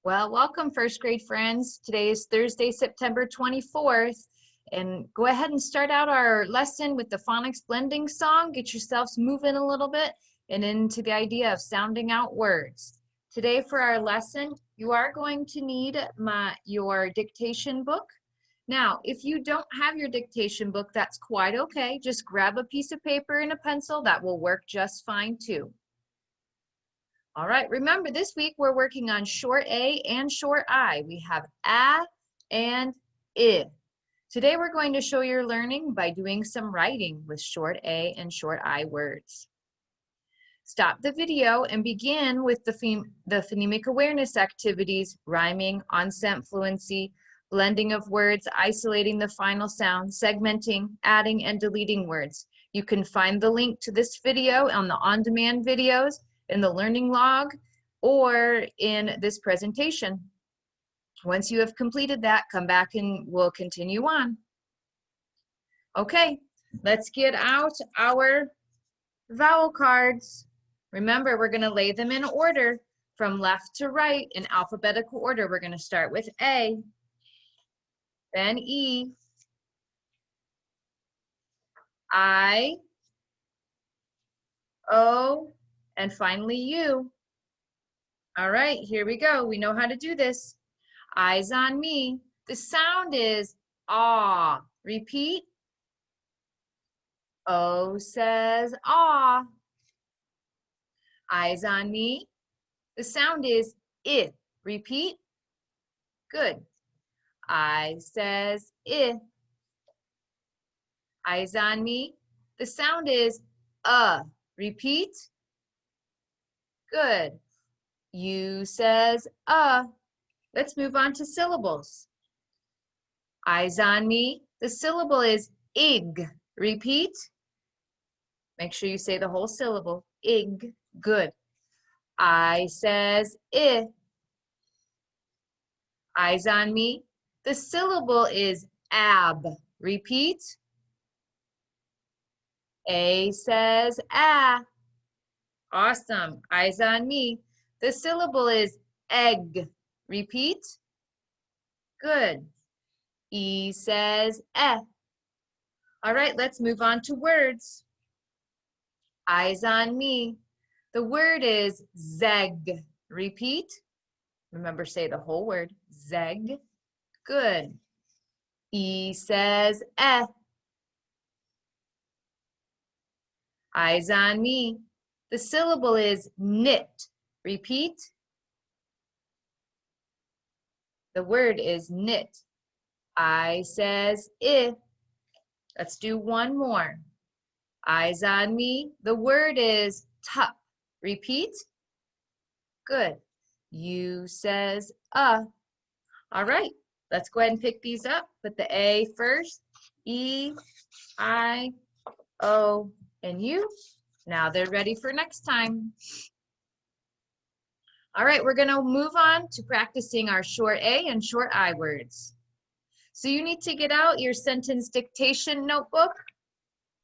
Well, welcome first grade friends. Today is Thursday, September 24th. And go ahead and start out our lesson with the phonics blending song. Get yourselves moving a little bit and into the idea of sounding out words. Today for our lesson, you are going to need your dictation book. Now, if you don't have your dictation book, that's quite okay. Just grab a piece of paper and a pencil. That will work just fine too. All right, remember this week we're working on short A and short I. We have a and I. Today we're going to show your learning by doing some writing with short A and short I words. Stop the video and begin with the phonemic awareness activities, rhyming, on-scent fluency, blending of words, isolating the final sound, segmenting, adding and deleting words. You can find the link to this video on the on-demand videos, in the learning log, or in this presentation. Once you have completed that, come back and we'll continue on. Okay, let's get out our vowel cards. Remember, we're going to lay them in order from left to right in alphabetical order. We're going to start with A, then E, I, O, and finally U. All right, here we go. We know how to do this. Eyes on me. The sound is ah. Repeat. O says ah. Eyes on me. The sound is I. Repeat. Good. I says I. Eyes on me. The sound is Repeat. Good. U says Let's move on to syllables. Eyes on me. The syllable is ig. Repeat. Make sure you say the whole syllable. Ig. Good. I says I. Eyes on me. The syllable is ab. Repeat. A says ah. Awesome. Eyes on me. The syllable is egg. Repeat. Good. E says eh. All right, let's move on to words. Eyes on me. The word is zeg. Repeat. Remember, say the whole word. Zeg. Good. E says eh. Eyes on me. The syllable is knit. Repeat. The word is knit. I says I. Let's do one more. Eyes on me. The word is tup. Repeat. Good. U says All right. Let's go ahead and pick these up. Put the A first. E, I, O, and U. Now they're ready for next time. All right, we're going to move on to practicing our short A and short I words. So you need to get out your sentence dictation notebook,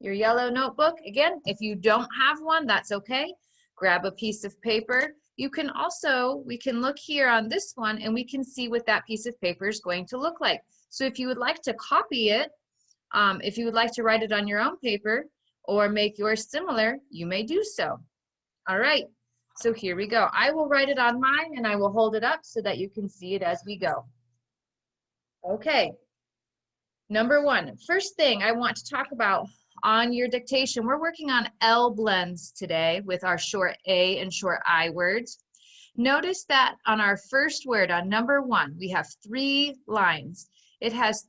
your yellow notebook. Again, if you don't have one, that's okay. Grab a piece of paper. You can also, we can look here on this one and we can see what that piece of paper is going to look like. So if you would like to copy it, if you would like to write it on your own paper or make yours similar, you may do so. All right. So here we go. I will write it on mine and I will hold it up so that you can see it as we go. Okay. Number one, first thing I want to talk about on your dictation, we're working on L blends today with our short A and short I words. Notice that on our first word, on number one, we have 3 lines. It has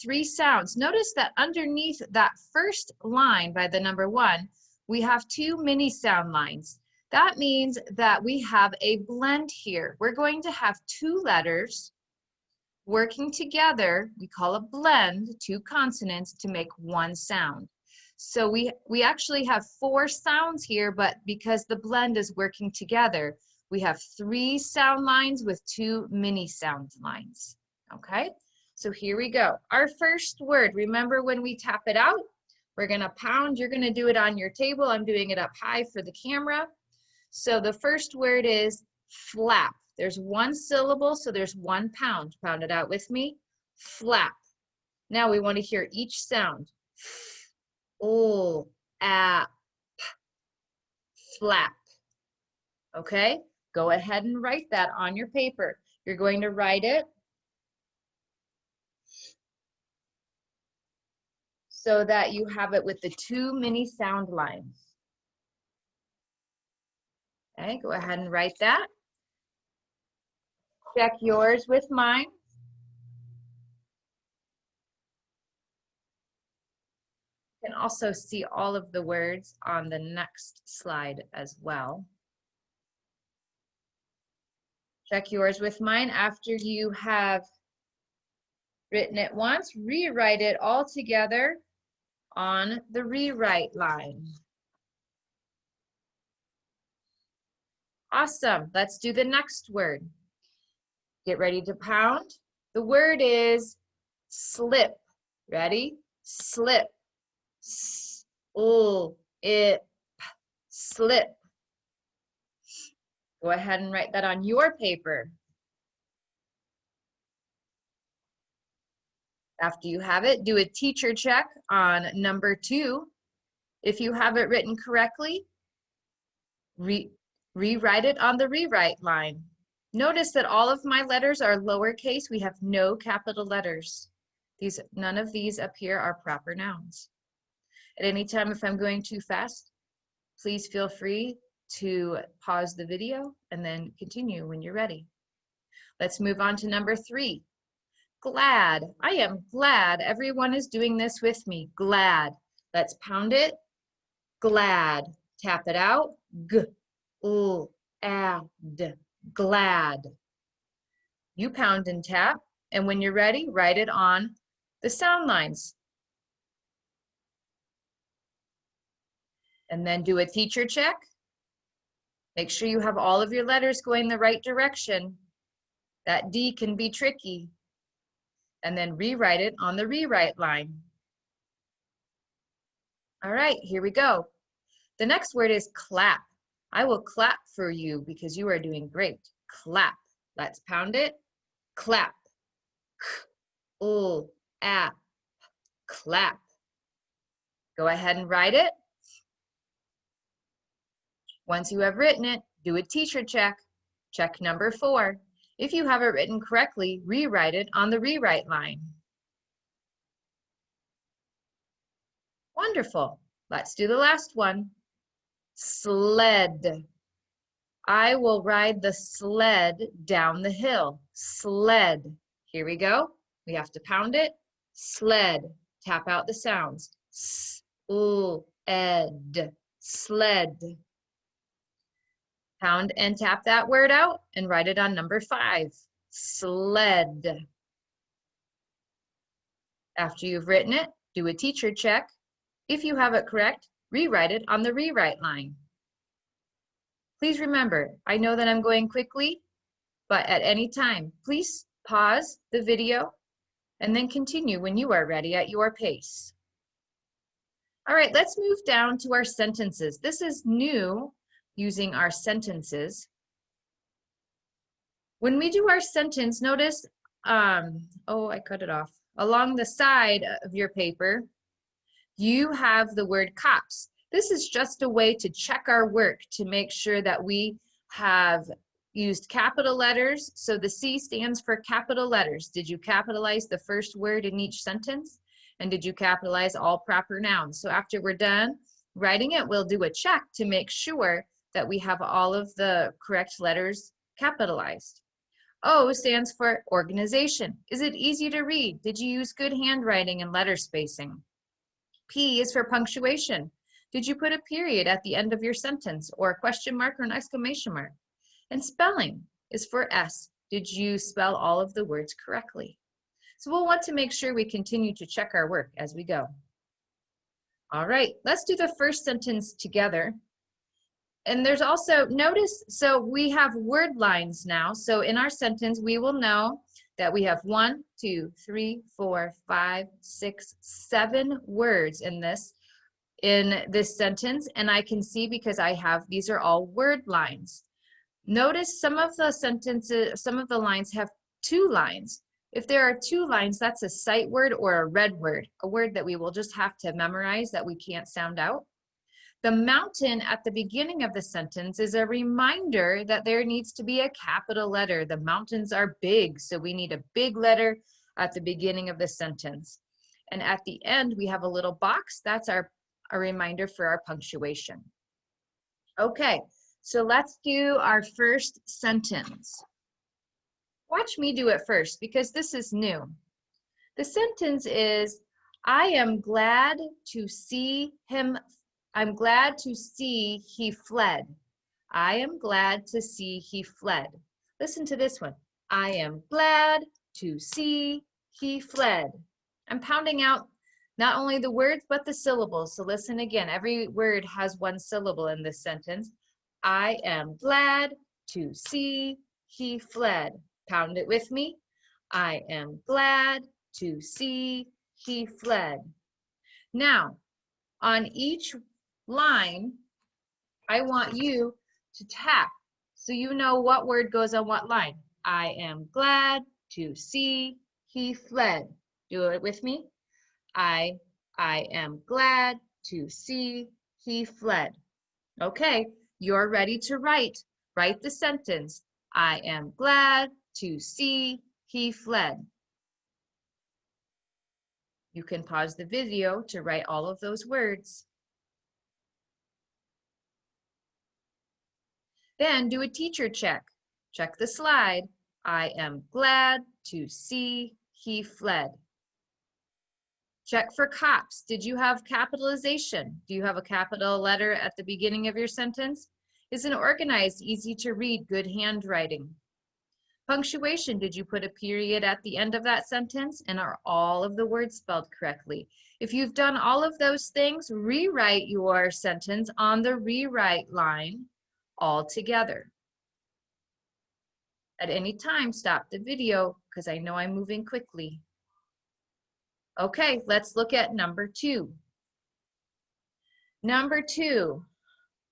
3 sounds. Notice that underneath that first line by the number 1, we have 2 mini sound lines. That means that we have a blend here. We're going to have 2 letters working together. We call a blend, 2 consonants to make 1 sound. So we actually have 4 sounds here, but because the blend is working together, we have 3 sound lines with 2 mini sound lines. Okay, so here we go. Our first word, remember when we tap it out, we're going to pound. You're going to do it on your table. I'm doing it up high for the camera. So the first word is flap. There's one syllable, so there's 1 pound. Pound it out with me. Flap. Now we want to hear each sound. Oh, flap. Okay, go ahead and write that on your paper. You're going to write it so that you have it with the 2 mini sound lines. Okay, go ahead and write that. Check yours with mine. You can also see all of the words on the next slide as well. Check yours with mine. After you have written it once, rewrite it all together on the rewrite line. Awesome. Let's do the next word. Get ready to pound. The word is slip. Ready? Slip. Slip. Go ahead and write that on your paper. After you have it, do a teacher check on number 2. If you have it written correctly, rewrite it on the rewrite line. Notice that all of my letters are lowercase. We have no capital letters. None of these up here are proper nouns. At any time, if I'm going too fast, please feel free to pause the video and then continue when you're ready. Let's move on to number 3. Glad. I am glad everyone is doing this with me. Glad. Let's pound it. Glad. Tap it out. G-l-a-d. Glad. You pound and tap, and when you're ready, write it on the sound lines. And then do a teacher check. Make sure you have all of your letters going the right direction. That D can be tricky. And then rewrite it on the rewrite line. All right, here we go. The next word is clap. I will clap for you because you are doing great. Clap. Let's pound it. Clap. Clap. Go ahead and write it. Once you have written it, do a teacher check. Check number 4. If you have it written correctly, rewrite it on the rewrite line. Wonderful. Let's do the last one. Sled. I will ride the sled down the hill. Sled. Here we go. We have to pound it. Sled. Tap out the sounds. S-l-e-d. Sled. Pound and tap that word out and write it on number 5. Sled. After you've written it, do a teacher check. If you have it correct, rewrite it on the rewrite line. Please remember, I know that I'm going quickly, but at any time, please pause the video and then continue when you are ready at your pace. All right, let's move down to our sentences. This is new, using our sentences. When we do our sentence, notice, oh, I cut it off. Along the side of your paper, you have the word cops. This is just a way to check our work to make sure that we have used capital letters. So the C stands for capital letters. Did you capitalize the first word in each sentence? And did you capitalize all proper nouns? So after we're done writing it, we'll do a check to make sure that we have all of the correct letters capitalized. O stands for organization. Is it easy to read? Did you use good handwriting and letter spacing? P is for punctuation. Did you put a period at the end of your sentence, or a question mark or an exclamation mark? And spelling is for S. Did you spell all of the words correctly? So we'll want to make sure we continue to check our work as we go. All right, let's do the first sentence together. And there's also, notice, so we have word lines now. So in our sentence, we will know that we have 1, 2, 3, 4, 5, 6, 7 words in this sentence. And I can see because I have, these are all word lines. Notice some of the sentences, some of the lines have two lines. If there are two lines, that's a sight word or a red word, a word that we will just have to memorize that we can't sound out. The mountain at the beginning of the sentence is a reminder that there needs to be a capital letter. The mountains are big, so we need a big letter at the beginning of the sentence. And at the end, we have a little box. That's a reminder for our punctuation. Okay, so let's do our first sentence. Watch me do it first because this is new. The sentence is, I am glad to see him. I'm glad to see he fled. I am glad to see he fled. Listen to this one. I am glad to see he fled. I'm pounding out not only the words, but the syllables. So listen again. Every word has one syllable in this sentence. I am glad to see he fled. Pound it with me. I am glad to see he fled. Now, on each line, I want you to tap so you know what word goes on what line. I am glad to see he fled. Do it with me. I am glad to see he fled. Okay, you're ready to write. Write the sentence. I am glad to see he fled. You can pause the video to write all of those words. Then do a teacher check. Check the slide. I am glad to see he fled. Check for caps. Did you have capitalization? Do you have a capital letter at the beginning of your sentence? Is it organized, easy to read, good handwriting? Punctuation, did you put a period at the end of that sentence? And are all of the words spelled correctly? If you've done all of those things, rewrite your sentence on the rewrite line all together. At any time, stop the video because I know I'm moving quickly. Okay, let's look at number 2. Number 2.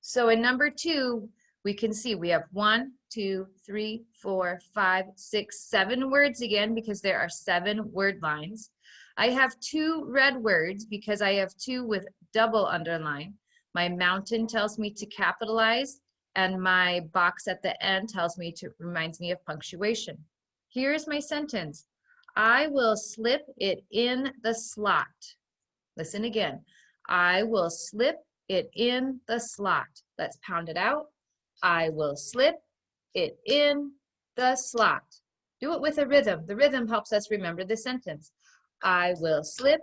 So in number 2, we can see we have 1, 2, 3, 4, 5, 6, 7 words again because there are 7 word lines. I have 2 red words because I have 2 with double underline. My mountain tells me to capitalize, and my box at the end tells me to, reminds me of punctuation. Here's my sentence. I will slip it in the slot. Listen again. I will slip it in the slot. Let's pound it out. I will slip it in the slot. Do it with a rhythm. The rhythm helps us remember the sentence. I will slip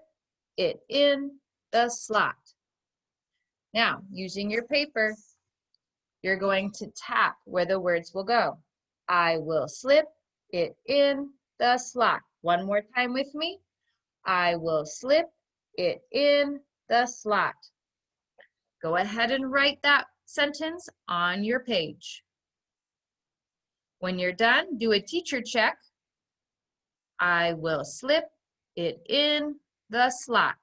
it in the slot. Now, using your paper, you're going to tap where the words will go. I will slip it in the slot. One more time with me. I will slip it in the slot. Go ahead and write that sentence on your page. When you're done, do a teacher check. I will slip it in the slot.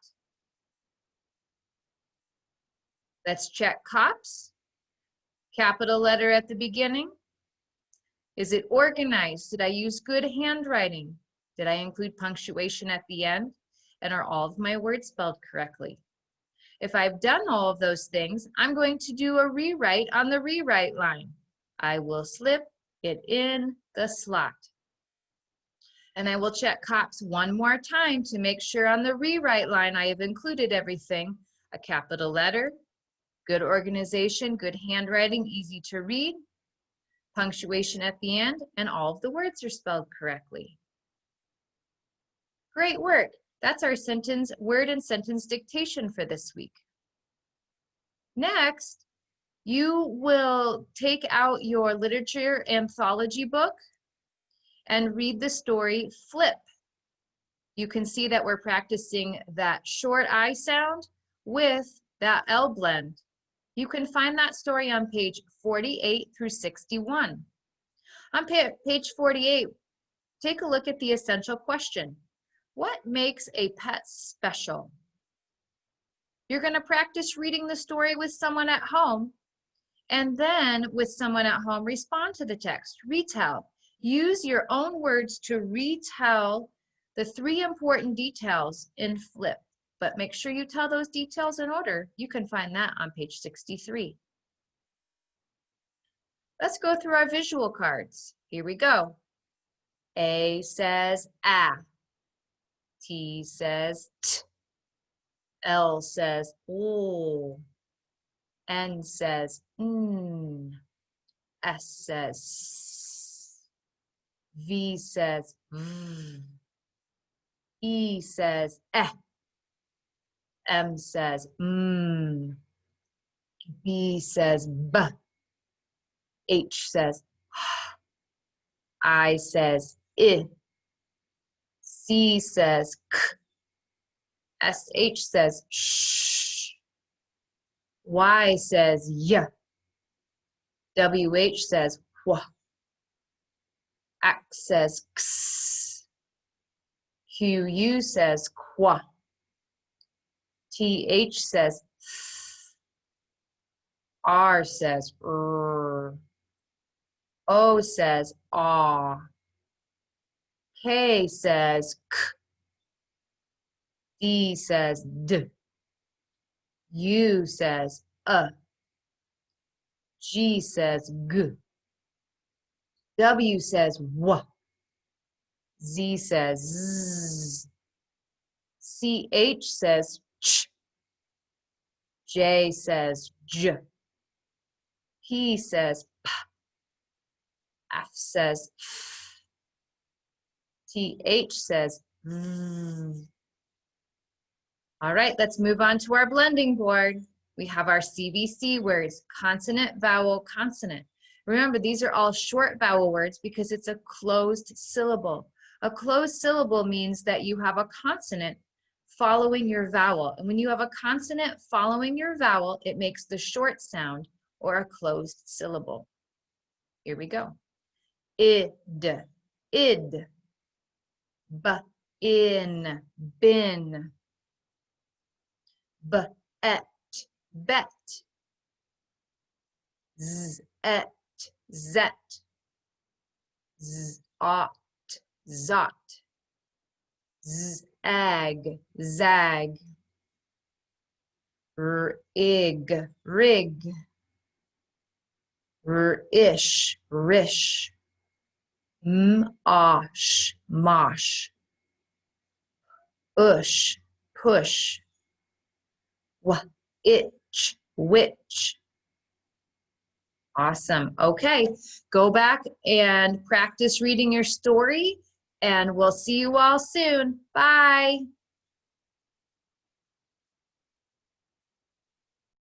Let's check COPS. Capital letter at the beginning. Is it organized? Did I use good handwriting? Did I include punctuation at the end? And are all of my words spelled correctly? If I've done all of those things, I'm going to do a rewrite on the rewrite line. I will slip it in the slot. And I will check COPS one more time to make sure on the rewrite line I have included everything. A capital letter, good organization, good handwriting, easy to read, punctuation at the end, and all of the words are spelled correctly. Great work. That's our sentence, word and sentence dictation for this week. Next, you will take out your literature anthology book and read the story Flip. You can see that we're practicing that short I sound with that L blend. You can find that story on page 48 through 61. On page 48, take a look at the essential question. What makes a pet special? You're going to practice reading the story with someone at home, And then with someone at home, respond to the text, retell. Use your own words to retell the 3 important details in Flip, but make sure you tell those details in order. You can find that on page 63. Let's go through our visual cards. Here we go. A says ah. T says t. L says oh. N says S says s. V says v. E says eh. M says B says b. H says I says I. C says k. SH says sh. Y says y. WH says wh. X says x. QU says qua. TH says th. R says r. O says aw. K says k. D says d. U says G says g. W says w. Z says z. CH says ch. J says j. P says p. F says f. TH says v. All right, let's move on to our blending board. We have our CVC words, consonant, vowel, consonant. Remember, these are all short vowel words because it's a closed syllable. A closed syllable means that you have a consonant following your vowel. And when you have a consonant following your vowel, it makes the short sound or a closed syllable. Here we go. Id, id. B, in, bin. Bet, bet. Zet, zet. Zot, zot. Zag, zag. Rig, rig. Ish, rish. Mosh, mosh. Ush, push. Itch, witch. Awesome. Okay, go back and practice reading your story, and we'll see you all soon. Bye.